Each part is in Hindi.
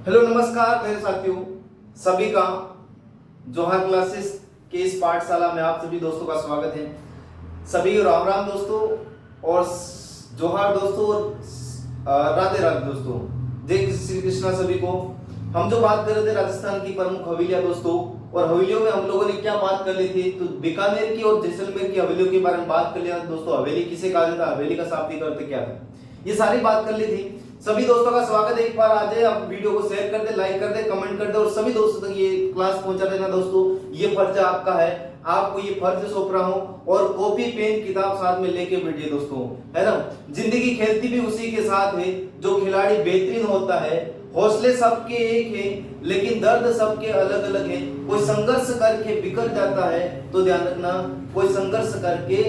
हेलो नमस्कार मेरे साथियों, सभी का जोहार क्लासेस के इस पाठशाला में आप सभी दोस्तों का स्वागत है। सभी को राम राम दोस्तों और जोहार दोस्तों और राधे राधे दोस्तों, जय श्री कृष्णा सभी को। हम जो बात कर रहे थे राजस्थान की प्रमुख हवेलियां दोस्तों, और हवेलियों में हम लोगों ने क्या बात कर ली थी, तो बीकानेर की और जैसलमेर की हवेलियों के बारे में बात कर लिया दोस्तों। हवेली किसे कहा जाता है, हवेली का शाब्दिक अर्थ क्या है, ये सारी बात कर ली थी। सभी दोस्तों का स्वागत है। एक बार आ जाए, आप वीडियो को शेयर कर दे, लाइक कर दे, कमेंट कर दे और सभी दोस्तों तक ये क्लास पहुंचा देना दोस्तों। ये फर्ज आपका है, आपको ये फर्ज सौंप रहा हूं, और कॉपी पेन किताब साथ में लेके बैठिए दोस्तों, है ना। जिंदगी खेलती भी उसी के साथ है, जो खिलाड़ी बेहतरीन होता है। हौसले सबके एक है लेकिन दर्द सबके अलग अलग है। कोई संघर्ष करके बिखर जाता है तो ध्यान रखना, कोई संघर्ष करके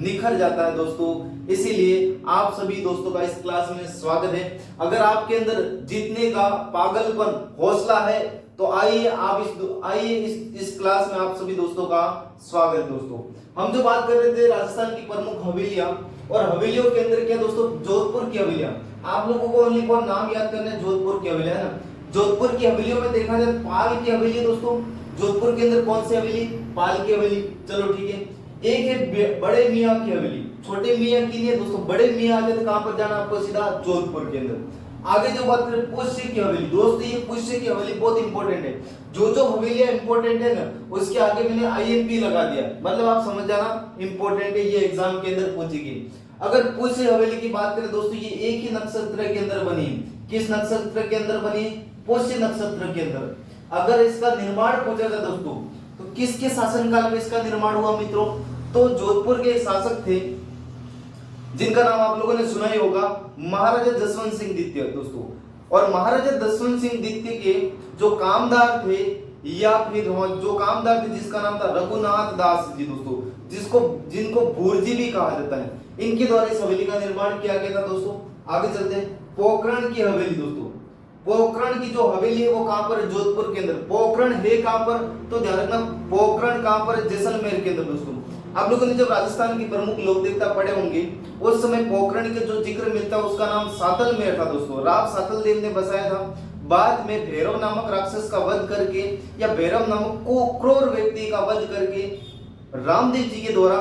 निखर जाता है दोस्तों। इसीलिए आप सभी दोस्तों का इस क्लास में स्वागत है। अगर आपके अंदर जीतने का पागलपन, हौसला है तो आइए आप इस क्लास में आप सभी दोस्तों का स्वागत दोस्तों। हम जो बात कर रहे थे राजस्थान की प्रमुख हवेलियां, और हवेलियों के अंदर क्या दोस्तों, जोधपुर की हवेलियां। आप लोगों को ओनली कौन नाम याद करना है, जोधपुर की हवेलियां, है ना। जोधपुर की हवेलियों में देखा जाए पाल की हवेली दोस्तों। जोधपुर के अंदर कौन सी हवेली, पाल की हवेली। चलो ठीक है। एक है बड़े मियाँ की हवेली, छोटे मियाँ की नहीं है दोस्तों। बड़े मियाँ आ जाए तो कहां पर जाना आपको, सीधा जोधपुर के अंदर। आगे जो बात करें पुष्य की हवेली दोस्तों, ये पुष्य की हवेली बहुत इंपॉर्टेंट है। जो हवेलियां इंपॉर्टेंट है ना, उसके आगे मैंने आईएमपी लगा दिया, मतलब आप समझ जाना इंपॉर्टेंट है, ये एग्जाम के अंदर पूछेगी। अगर पुष्य हवेली की बात करें दोस्तों, ये एक ही नक्षत्र के अंदर बनी। किस नक्षत्र के अंदर बनी, पुष्य नक्षत्र के अंदर। अगर इसका निर्माण पूछा जाए दोस्तों, तो किसके शासनकाल में इसका निर्माण हुआ मित्रों, तो जोधपुर के शासक थे जिनका नाम आप लोगों ने सुना ही होगा, महाराजा जसवंत सिंह द्वितीय दोस्तों। और महाराजा जसवंत सिंह द्वितीय के जो कामदार थे, या फिर जो कामदार थे जिसका नाम था रघुनाथ दास जी दोस्तों, जिनको भूरजी भी कहा जाता है, इनके द्वारा इस हवेली का निर्माण किया गया था दोस्तों। आगे चलते हैं, पोखरण की हवेली दोस्तों। पोखरण की जो हवेली है वो कहां पर है, जोधपुर के अंदर। पोखरण है कहां पर, तो ध्यान रखना पोखरण कहां पर है, जैसलमेर के अंदर दोस्तों। आप लोगों ने जब राजस्थान की प्रमुख लोक देवता पढ़े होंगे, उस समय पोखरण के जो जिक्र मिलता है उसका नाम सातलमेर था दोस्तों। राव सातल देव ने बसाया था। बाद में भैरव नामक राक्षस का वध करके, या भैरव नामक क्रूर व्यक्ति का वध करके रामदेव जी के द्वारा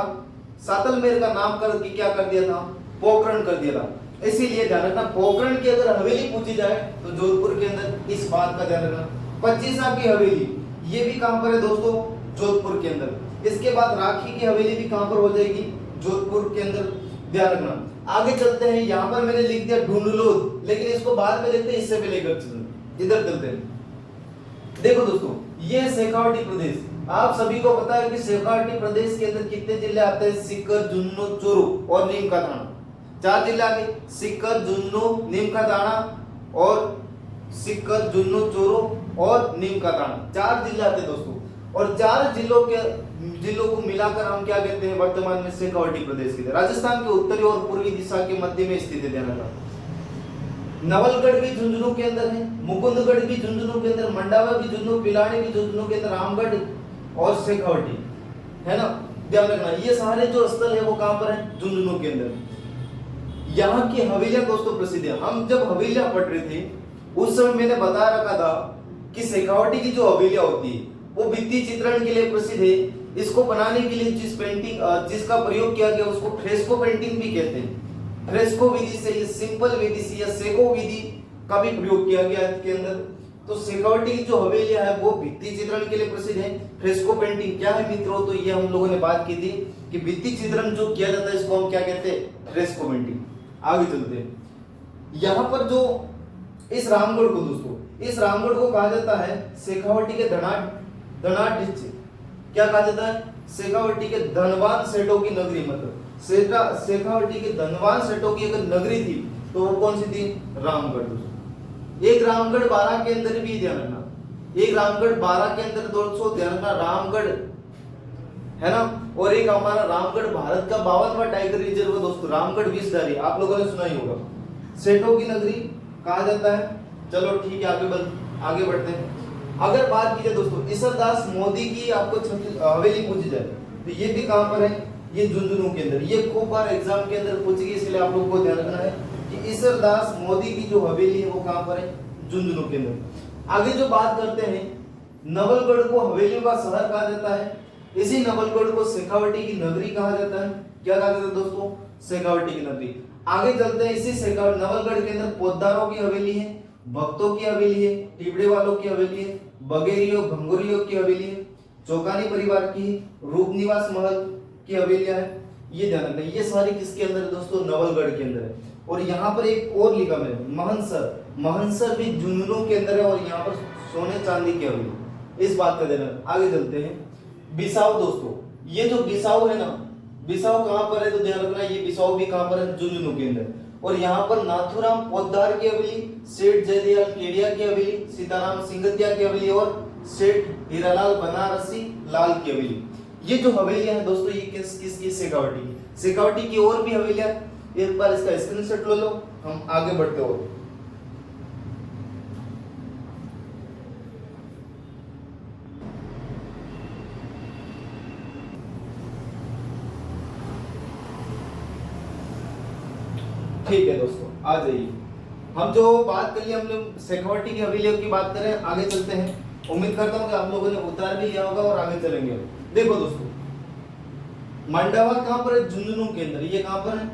सातलमेर का नाम करके क्या कर दिया था, पोखरण कर दिया था। इसीलिए ध्यान रखना, पोखरण की अगर हवेली पूछी जाए तो जोधपुर के अंदर, इस बात का ध्यान रखना। 25 की हवेली, ये भी कहां पर है दोस्तों, जोधपुर के अंदर। इसके बाद राखी की हवेली भी कहां पर हो जाएगी, जोधपुर के अंदर, ध्यान रखना। आगे चलते हैं, यहां पर मैंने लिख दिया ढूंढलोद, लेकिन इसको बाद में लिखते हैं, इससे पहले इधर चलते हैं। देखो दोस्तों, ये शेखावटी प्रदेश, आप सभी को पता है कि शेखावटी प्रदेश के अंदर कितने जिले आते हैं, सीकर, झुंझुनू, चूरू और नीम का दाना। 4 जिले आ गए, सीकर, झुंझुनू, नीम का दाना, और सीकर, झुंझुनू, चूरू और नीम का दाना, 4 जिले आते हैं दोस्तों। और 4 जिलों को मिलाकर हम क्या कहते हैं वर्तमान में, शेखावटी प्रदेश के। राजस्थान के उत्तरी और पूर्वी दिशा के मध्य में स्थित है। ध्यान रखना, नवलगढ़ भी झुंझुनू के अंदर है, मुकुंदगढ़ भी झुंझुनू के अंदर, मंडावा भी झुंझुनू, पिलानी भी झुंझुनू के अंदर, रामगढ़ और शेखावटी, है ना। ध्यान रखना, ये सारे जो स्थल है वो कहां पर है, झुंझुनू के अंदर। यहाँ की हवेलियां दोस्तों प्रसिद्ध है। हम जब हवेलियां पढ़ रहे थे उस समय मैंने बता रखा था कि शेखावटी की जो हवेलियां होती है वो भित्ति चित्रण के लिए प्रसिद्ध है। इसको बनाने के लिए जिसका प्रयोग किया गया उसको फ्रेस्को पेंटिंग भी कहते हैं। फ्रेस्को विधि से, ये सिंपल विधि से, या सेको विधि का भी प्रयोग किया गया है इसके अंदर। तो शेखावटी की जो हवेलियां है वो भित्ति चित्रण के लिए प्रसिद्ध है। फ्रेस्को पेंटिंग क्या है मित्रों, तो ये हम लोगों ने बात की थी कि भित्ति चित्रण जो किया जाता है इसको हम क्या कहते हैं, फ्रेस्को पेंटिंग। आगे चलते हैं, यहाँ पर जो इस रामगढ़ को दोस्तों, इस रामगढ़ को कहा जाता है शेखावटी के धनाढ़ क्या कहा जाता है, शेखावटी के धनवान सेठों की नगरी। मतलब शेखावटी के धनवान सेठों की अगर नगरी थी तो वो कौन सी थी, रामगढ़ दोस्तों। एक रामगढ़ 12 के अंदर भी ध्यान रखना, एक रामगढ़ 12 के अंदर दोस्तों ध्यान रखना, रामगढ़ है ना। और एक हमारा रामगढ़ भारत का 52वां टाइगर रिजर्व है दोस्तों, रामगढ़ विषधारी, आप लोगों ने सुना ही होगा, सेठों की नगरी कहा जाता है। चलो ठीक है, आगे बढ़ते हैं। अगर बात की जाए दोस्तों ईसरदास मोदी की आपको हवेली पूछी जाए तो ये भी कहां पर है, ये झुंझुनू के अंदर। ये खूब बार एग्जाम के अंदर पूछी गई, इसलिए आप लोगों को ध्यान रखना है कि ईसरदास मोदी की जो हवेली है वो कहां पर है, झुंझुनू केंद्र। आगे जो बात करते हैं, नवलगढ़ को हवेलियों का शहर कहा जाता है। इसी नवलगढ़ को शेखावटी की नगरी कहा जाता है। क्या कहा जाता है दोस्तों? शेखावटी की नगरी। आगे चलते हैं, इसी शेखावटी नवलगढ़ के अंदर पोद्दारों की हवेली है, भक्तों की हवेली है, टिबड़े वालों की हवेली है, बघेरियों भंगुरियों की हवेली है, चौकानी परिवार की, रूपनिवास महल की हवेलियां है। ये ध्यान रखना, ये सारी किसके अंदर है दोस्तों? नवलगढ़ के अंदर है। और यहाँ पर एक और लिखा मैंने, महनसर। महनसर भी झुंझुनू के अंदर है और यहाँ पर सोने चांदी की हवेली, इस बात का ध्यान रखना। आगे चलते हैं, बिसाऊ दोस्तों, ये जो बिसाऊ है ना, बिसाऊ कहाँ पर है तो ध्यान रखना, ये बिसाऊ भी कहाँ पर है? झुंझुनू के अंदर। और यहाँ पर नाथुराम पोद्दार की हवेली, सेठ जयदयाल केडिया की हवेली, सीताराम सिंगतिया की हवेली और सेठ हीरालाल बनारसी लाल की हवेली। ये जो हवेलियां हैं दोस्तों, ये किसकी? शेखावटी की। शेखावटी की और भी हवेलियां, एक बार इसका स्क्रीनशॉट ले लो, हम आगे बढ़ते हो। ठीक है दोस्तों, आ जाइए। हम जो बात कर ली, हम लोग शेखावटी की हवेलियों की बात करें, आगे चलते हैं। उम्मीद करता हूं कि आप लोगों ने उतार भी लिया होगा और आगे चलेंगे। देखो दोस्तों, मंडावा कहां पर है? झुंझुनू के अंदर। ये कहां पर है?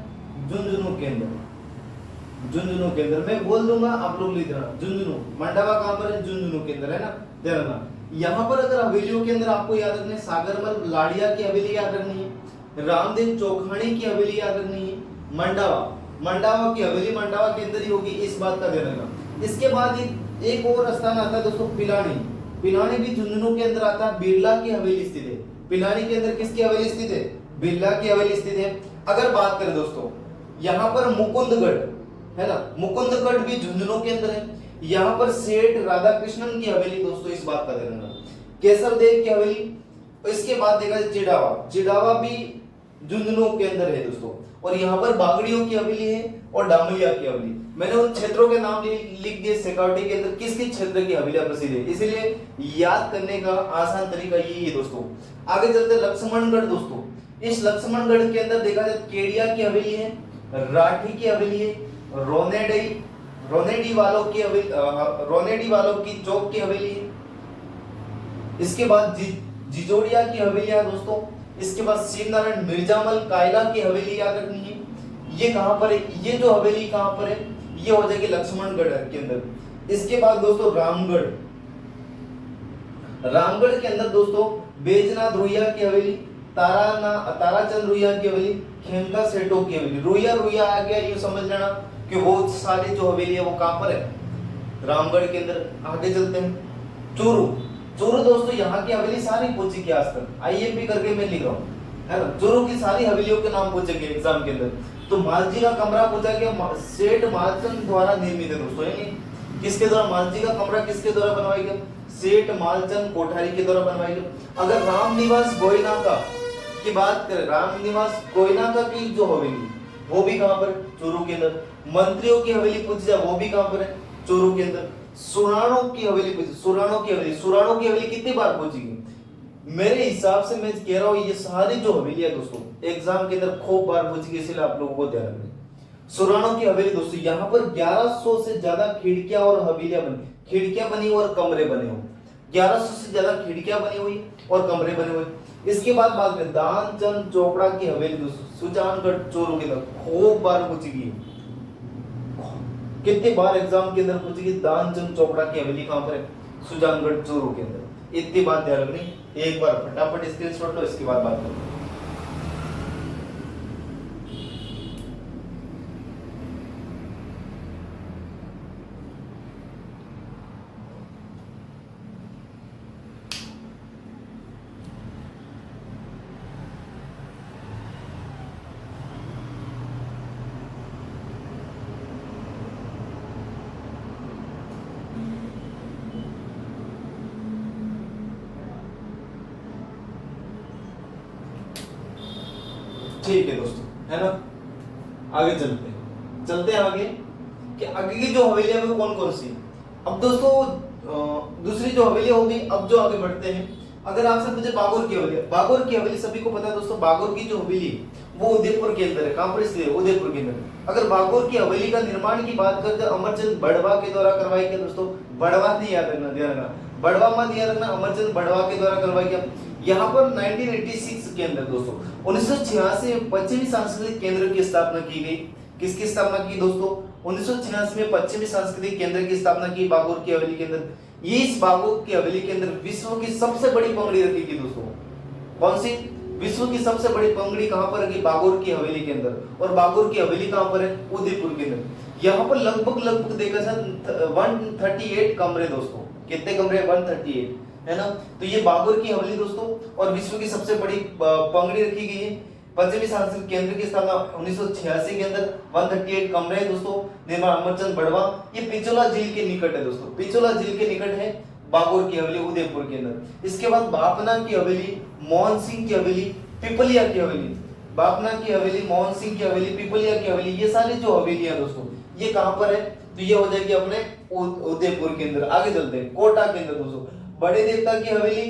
झुंझुनू के अंदर। झुंझुनू के अंदर, मैं बोल दूंगा, आप लोग लिख देना। झुंझुनू, मंडावा कहां पर है? झुंझुनू के अंदर, है ना? ध्यान रखना। यहाँ पर अगर हवेलियों के अंदर आपको याद रखना है, सागरमल लाड़िया की हवेली याद रखनी है, रामदेव चौखानी की हवेली याद रखनी है, मंडावा, मंडावा की हवेली मंडावा के अंदर ही होगी, इस बात का ध्यान रखना। इसके बाद एक और स्थान आता है दोस्तों, पिलानी। पिलानी भी झुंझुनू के अंदर आता है, बिरला की हवेली स्थित है। पिलानी के अंदर किसकी हवेली स्थित है? बिरला की हवेली स्थित है। अगर बात करें दोस्तों, यहाँ पर मुकुंदगढ़ है ना, मुकुंदगढ़ भी झुंझुनू के अंदर है। यहाँ पर सेठ राधाकृष्णन की हवेली दोस्तों, इस बात का ध्यान रखना। केसर देव की हवेली। इसके बाद देखा जाए चिड़ावा, चिड़ावा भी झुंझुनू के अंदर है दोस्तों। और यहाँ पर बागड़ियों की हवेली है और डामलिया की हवेली। मैंने उन क्षेत्रों के नाम लिख दिए शेखावटी के अंदर किस किस क्षेत्र की हवेलियां प्रसिद्ध है, इसीलिए याद करने का आसान तरीका यही है दोस्तों। आगे चलते लक्ष्मणगढ़ दोस्तों। इस लक्ष्मणगढ़ के अंदर देखा जाए केडिया की हवेली है, राठी की हवेली है, रोनेडी वालों की हवेली, रोनेडी वालों की चौक की हवेली है। इसके बाद जिजोड़िया की हवेलियां दोस्तों। इसके बाद शिवनारायण मिर्जामल कायला की हवेली याद रखनी है। ये कहां पर है? ये जो हवेली कहां पर है? ये हो जाएगी लक्ष्मणगढ़ के अंदर। इसके बाद दोस्तों रामगढ़, रामगढ़ के अंदर दोस्तों बैजनाथ रुइया की हवेली, ताराचंद रुइया की हवेली, खेमका सेठों की हवेली। रुइया रुइया आ गया, ये समझ लेना कि वो सारी जो हवेली है वो कहां पर है? रामगढ़ के अंदर। आगे चलते हैं, चूरू। चूरू दोस्तों, यहाँ की हवेली सारी पूछी की आज तक, आईएमपी करके मैं लिख रहा हूँ, है ना। चूरू की सारी हवेलियों के नाम पूछेंगे एग्जाम के अंदर। तो मालजी का कमरा पूछा गया, सेठ मालचंद द्वारा निर्मित है दोस्तों, यानी किसके द्वारा? मालजी का कमरा किसके द्वारा बनवाया गया? सेठ मालचंद कोठारी के द्वारा बनवाया गया। अगर रामनिवास गोयनाका की बात करें, रामनिवास गोयनाका की जो हवेली, वो भी कहां पर? चूरू के अंदर। मंत्रियों की हवेली पूछी जाए, वो भी कहां पर है? चूरू के अंदर। सुराणों की हवेली पूछी, सुराणों की हवेली, सुराणों की हवेली कितनी बार पूछेगी? मेरे हिसाब से मैं कह रहा हूं, ये सारी जो हवेली है दोस्तों एग्जाम के अंदर खूब बार पूछेगी, इसलिए आप लोगों को ध्यान रखना। सुराणों की हवेली दोस्तों, यहाँ पर 1100 से ज्यादा खिड़कियां और हवेलियां बनी, खिड़कियां बनी और कमरे बने हुए, 1100 से ज्यादा खिड़कियां बनी हुई और कमरे बने हुए। इसके बाद बात करें दानचंद चोपड़ा की हवेली दोस्तों, सुजानगढ़ चोरू के अंदर खूब बार पूछेगी। कितने बार एग्जाम के अंदर पूछेगी? दानचंद चोपड़ा की हवेली कहां पर है? सुजानगढ़ चोरू के अंदर। इतनी बात ध्यान रखनी। एक बार फटाफट स्क्रीनशॉट लो, इसके बाद बात करो। ठीक है दोस्तों, है ना। आगे चलते हैं आगे कि आगे की जो हवेलियां है वो कौन कौन सी। अब दोस्तों दूसरी जो हवेली होगी, अब जो आगे बढ़ते हैं। अगर आपसे पूछे बागोर की हवेली, बागोर की हवेली सभी को पता है दोस्तों, बागोर की जो हवेली वो उदयपुर के अंदर है। कहां पर? इसलिए उदयपुर के अंदर। अगर बागोर की हवेली का निर्माण की बात करते हैं अमरचंद बड़वा के द्वारा करवाई गई दोस्तों। बड़वा नहीं याद रखना, ध्यान रखना, बड़वा मत याद रखना, अमरचंद बड़वा के द्वारा करवाई गई। यहाँ पर 1986 के अंदर दोस्तों 1986 में पश्चिमी सांस्कृतिक केंद्र की स्थापना की गई। किसकी स्थापना की दोस्तों? 1986 में पश्चिमी सांस्कृतिक केंद्र की स्थापना की बागोर की हवेली के अंदर। ये इस बागोर की हवेली के अंदर विश्व की सबसे बड़ी पगड़ी रखी गई दोस्तों। कौन सी? विश्व की सबसे बड़ी पगड़ी कहां पर रखी? बागोर की हवेली के अंदर। और बागोर की हवेली कहां पर है? उदयपुर के अंदर। यहाँ पर लगभग देखा जाए 138 कमरे दोस्तों। कितने कमरे? 138, है ना। तो ये बागोर की हवेली दोस्तों और विश्व की सबसे बड़ी पगड़ी रखी गई है। पश्चिमी सांस्कृतिक केंद्र की स्थापना 1986 के अंदर। 138 कमरे हैं दोस्तों। निर्माण अमरचंद बड़वा। ये पिछोला झील के निकट है दोस्तों। पिछोला झील के निकट है बागोर की हवेली उदयपुर के अंदर। इसके बाद बापना की हवेली, मोहन सिंह की हवेली, पिपलिया की हवेली। बापना की हवेली, मोहन सिंह की हवेली, पिपलिया की हवेली, ये सारी जो हवेलियां दोस्तों ये कहां पर है? तो ये हो जाएगी अपने उदयपुर के अंदर। आगे चलते हैं कोटा के अंदर दोस्तों। बड़े देवता की हवेली,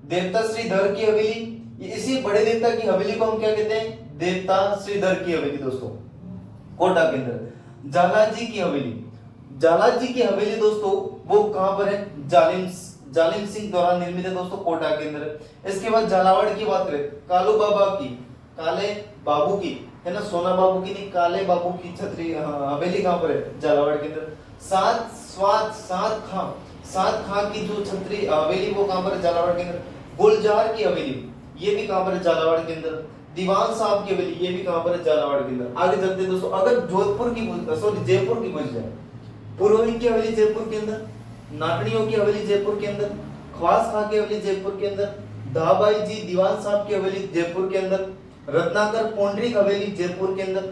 देवता श्रीधर की हवेली। इसी बड़े देवता की हवेली को हम क्या कहते हैं? देवता श्रीधर की हवेली दोस्तों, कोटा के अंदर। जालाजी की हवेली, जालाजी की हवेली दोस्तों वो कहां पर है? जालिम सिंह द्वारा निर्मित है दोस्तों, कोटा के अंदर। इसके बाद झालावाड़ की बात करें, कालू बाबा की, काले बाबू की, है ना, सोना बाबू की नहीं, काले बाबू की छतरी हवेली कहां पर है? झालावाड़ के अंदर। सात खां की जो छतरी हवेली वो कहां पर है? झालावाड़ के अंदर। गुलजार की हवेली ये भी कहां पर है? झालावाड़ के अंदर। दीवान साहब की हवेली ये भी कहां पर है? झालावाड़ के अंदर। आगे चलते हैं दोस्तों। अगर जोधपुर की जयपुर की पूछ जाए, पुरोहित की हवेली जयपुर के अंदर, नाटनियों की हवेली जयपुर के अंदर, ख्वास खां की हवेली जयपुर के अंदर, दाबाई जी दीवान साहब की हवेली जयपुर के अंदर, रत्नाकर पौंडरिक हवेली जयपुर के अंदर,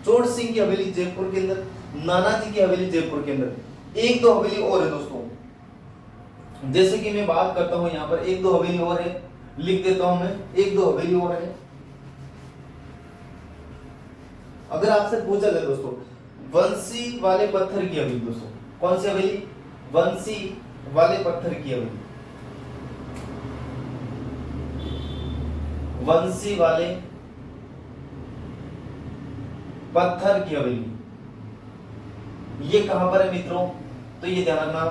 चोट सिंह की हवेली जयपुर के अंदर, नानाजी की हवेली जयपुर के अंदर। एक दो हवेली और है दोस्तों, जैसे कि मैं बात करता हूं यहाँ पर एक दो हवेली और है, लिख देता हूं मैं, एक दो हवेली और है। अगर आपसे पूछा जाए दोस्तों वंशी वाले पत्थर की हवेली दोस्तों, कौन सी हवेली? वंशी वाले पत्थर की हवेली, वंशी वाले पत्थर की हवेली, ये कहां पर है मित्रों? तो ये ध्यान रखना,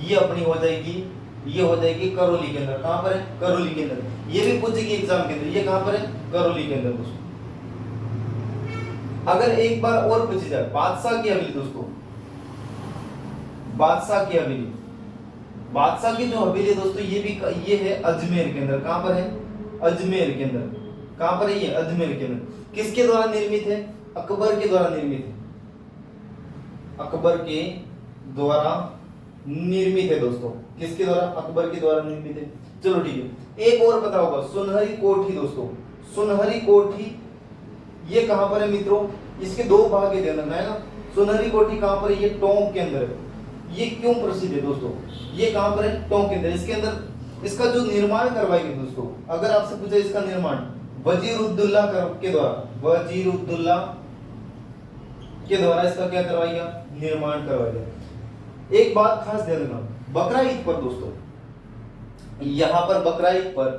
ये अपनी हो जाएगी, ये हो जाएगी करौली के अंदर। कहां पर है? करौली के अंदर। ये भी पूछेगी एग्जाम के अंदर, ये कहां पर है? करौली के अंदर दोस्तों। अगर एक बार और पूछी जाए बादशाह की हवेली दोस्तों, बादशाह की हवेली, बादशाह की जो हवेली दोस्तों ये है अजमेर के अंदर। कहां पर है? अजमेर के अंदर। कहां पर है ये? अजमेर के अंदर। किसके द्वारा निर्मित है? अकबर के द्वारा निर्मित है, अकबर के द्वारा निर्मित है दोस्तों। किसके द्वारा? अकबर के द्वारा निर्मित है। चलो ठीक है, एक और पता होगा सुनहरी कोठी दोस्तों, सुनहरी कोठी ये कहां पर है मित्रों? इसके दो भाग है, ध्यान रखना है ना। सुनहरी कोठी कहां पर है? ये टोंक के अंदर है। ये क्यों प्रसिद्ध है दोस्तों? ये कहां पर है? टोंक के अंदर। इसके अंदर इसका जो निर्माण करवाई गई दोस्तों, अगर आपसे पूछा इसका निर्माण वजीरुद्दौला के द्वारा, वजीरुद्दौला के द्वारा इसका क्या करवाया गया? निर्माण करवाया गया। एक बात खास ध्यान रखना, बकरा ईद पर दोस्तों, यहां पर बकरा ईद पर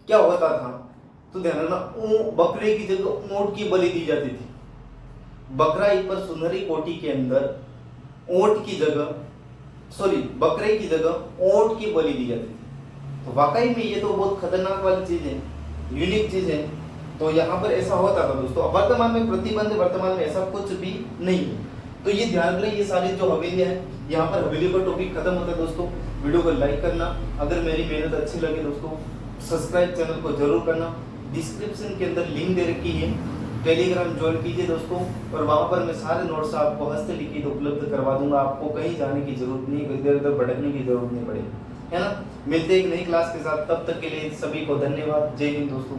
क्या होता था? तो ध्यान रखना, बकरे की जगह ऊंट की बलि दी जाती थी। बकरा ईद पर सुनहरी कोठी के अंदर ऊंट की जगह, सॉरी, बकरे की जगह ऊंट की बलि दी जाती थी। तो वाकई में ये तो बहुत खतरनाक वाली चीज है, यूनिक चीज है। तो यहाँ पर ऐसा होता था दोस्तों। वर्तमान में प्रतिबंध, वर्तमान में ऐसा कुछ भी नहीं है। तो ये ध्यान रखें, ये सारी जो हवेलियां है, यहाँ पर हवेली का टॉपिक खत्म होता है दोस्तों। वीडियो को लाइक करना, अगर मेरी मेहनत अच्छी लगे दोस्तों, सब्सक्राइब चैनल को जरूर करना। डिस्क्रिप्शन के अंदर लिंक दे रखी है, टेलीग्राम ज्वाइन कीजिए दोस्तों, और वहां पर मैं सारे नोट्स आपको हस्तलिखित उपलब्ध करवा दूंगा। आपको कहीं जाने की जरूरत नहीं, इधर उधर भटकने की जरूरत नहीं पड़ेगी, है ना। मिलते हैं एक नई क्लास के साथ, तब तक के लिए सभी को धन्यवाद। जय हिंद दोस्तों।